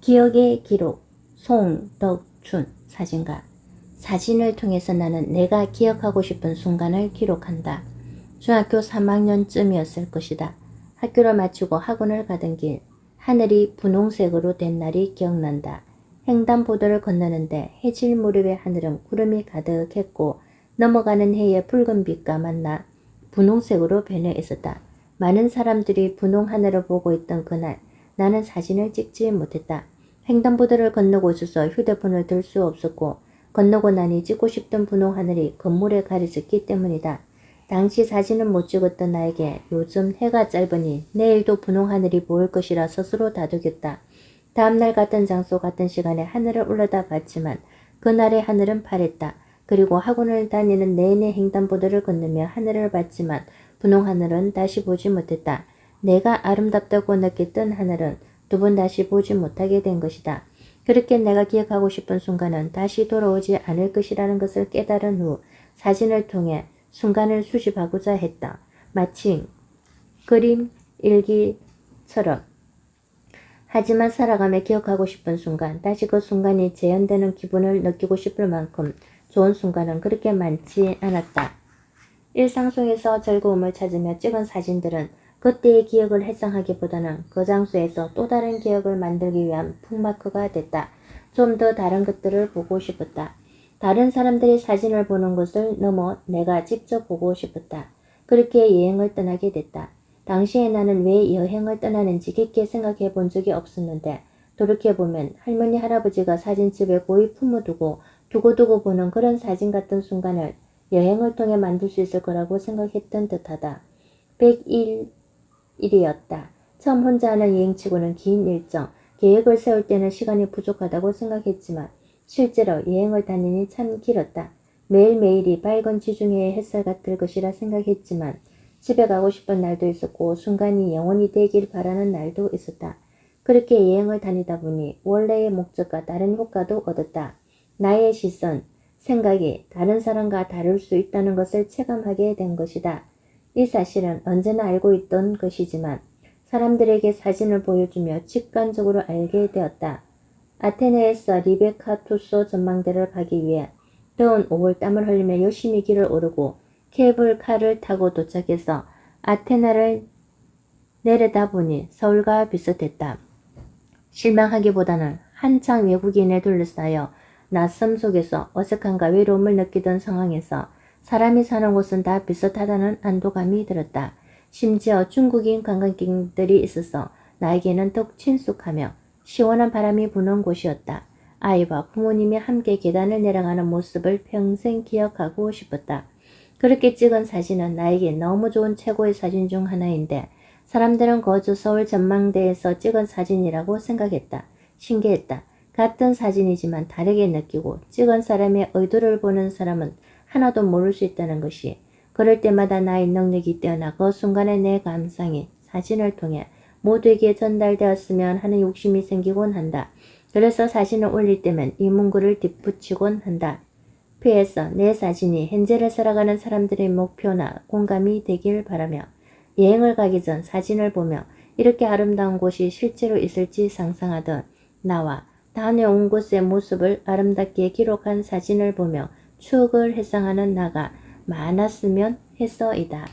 기억의 기록 송덕춘 사진가. 사진을 통해서 나는 내가 기억하고 싶은 순간을 기록한다. 중학교 3학년쯤이었을 것이다. 학교를 마치고 학원을 가던 길, 하늘이 분홍색으로 된 날이 기억난다. 횡단보도를 건너는데 해질 무렵의 하늘은 구름이 가득했고 넘어가는 해의 붉은 빛과 만나 분홍색으로 변해 있었다. 많은 사람들이 분홍 하늘을 보고 있던 그날, 나는 사진을 찍지 못했다. 횡단보도를 건너고 있어서 휴대폰을 들 수 없었고 건너고 나니 찍고 싶던 분홍 하늘이 건물에 가려졌기 때문이다. 당시 사진을 못 찍었던 나에게 요즘 해가 짧으니 내일도 분홍 하늘이 보일 것이라 스스로 다독였다. 다음날 같은 장소 같은 시간에 하늘을 올려다 봤지만 그날의 하늘은 파랬다. 그리고 학원을 다니는 내내 횡단보도를 건너며 하늘을 봤지만 분홍 하늘은 다시 보지 못했다. 내가 아름답다고 느꼈던 하늘은 두 번 다시 보지 못하게 된 것이다. 그렇게 내가 기억하고 싶은 순간은 다시 돌아오지 않을 것이라는 것을 깨달은 후 사진을 통해 순간을 수집하고자 했다. 마치 그림 일기처럼. 하지만 살아가며 기억하고 싶은 순간, 다시 그 순간이 재현되는 기분을 느끼고 싶을 만큼 좋은 순간은 그렇게 많지 않았다. 일상 속에서 즐거움을 찾으며 찍은 사진들은 그때의 기억을 회상하기보다는 그 장소에서 또 다른 기억을 만들기 위한 북마크가 됐다. 좀 더 다른 것들을 보고 싶었다. 다른 사람들의 사진을 보는 것을 넘어 내가 직접 보고 싶었다. 그렇게 여행을 떠나게 됐다. 당시에 나는 왜 여행을 떠나는지 깊게 생각해 본 적이 없었는데 돌이켜보면 할머니 할아버지가 사진집에 고이 품어두고 두고두고 보는 그런 사진 같은 순간을 여행을 통해 만들 수 있을 거라고 생각했던 듯하다. 101일이었다. 처음 혼자 하는 여행치고는 긴 일정, 계획을 세울 때는 시간이 부족하다고 생각했지만 실제로 여행을 다니니 참 길었다. 매일매일이 밝은 지중해의 햇살 같을 것이라 생각했지만 집에 가고 싶은 날도 있었고 순간이 영원히 되길 바라는 날도 있었다. 그렇게 여행을 다니다 보니 원래의 목적과 다른 효과도 얻었다. 나의 시선, 생각이 다른 사람과 다를 수 있다는 것을 체감하게 된 것이다. 이 사실은 언제나 알고 있던 것이지만 사람들에게 사진을 보여주며 직관적으로 알게 되었다. 아테네에서 리베카 투소 전망대를 가기 위해 더운 5월 땀을 흘리며 열심히 길을 오르고 케이블카를 타고 도착해서 아테나를 내려다보니 서울과 비슷했다. 실망하기보다는 한창 외국인에 둘러싸여 낯섦 속에서 어색함과 외로움을 느끼던 상황에서 사람이 사는 곳은 다 비슷하다는 안도감이 들었다. 심지어 중국인 관광객들이 있어서 나에게는 더욱 친숙하며 시원한 바람이 부는 곳이었다. 아이와 부모님이 함께 계단을 내려가는 모습을 평생 기억하고 싶었다. 그렇게 찍은 사진은 나에게 너무 좋은 최고의 사진 중 하나인데 사람들은 거저 서울 전망대에서 찍은 사진이라고 생각했다. 신기했다. 같은 사진이지만 다르게 느끼고 찍은 사람의 의도를 보는 사람은 하나도 모를 수 있다는 것이, 그럴 때마다 나의 능력이 뛰어나 그 순간의 내 감상이 사진을 통해 모두에게 전달되었으면 하는 욕심이 생기곤 한다. 그래서 사진을 올릴 때면 이 문구를 덧붙이곤 한다. PS 내 사진이 현재를 살아가는 사람들의 목표나 공감이 되길 바라며 여행을 가기 전 사진을 보며 이렇게 아름다운 곳이 실제로 있을지 상상하던 나와 다녀온 곳의 모습을 아름답게 기록한 사진을 보며 추억을 회상하는 나가 많았으면 해서이다.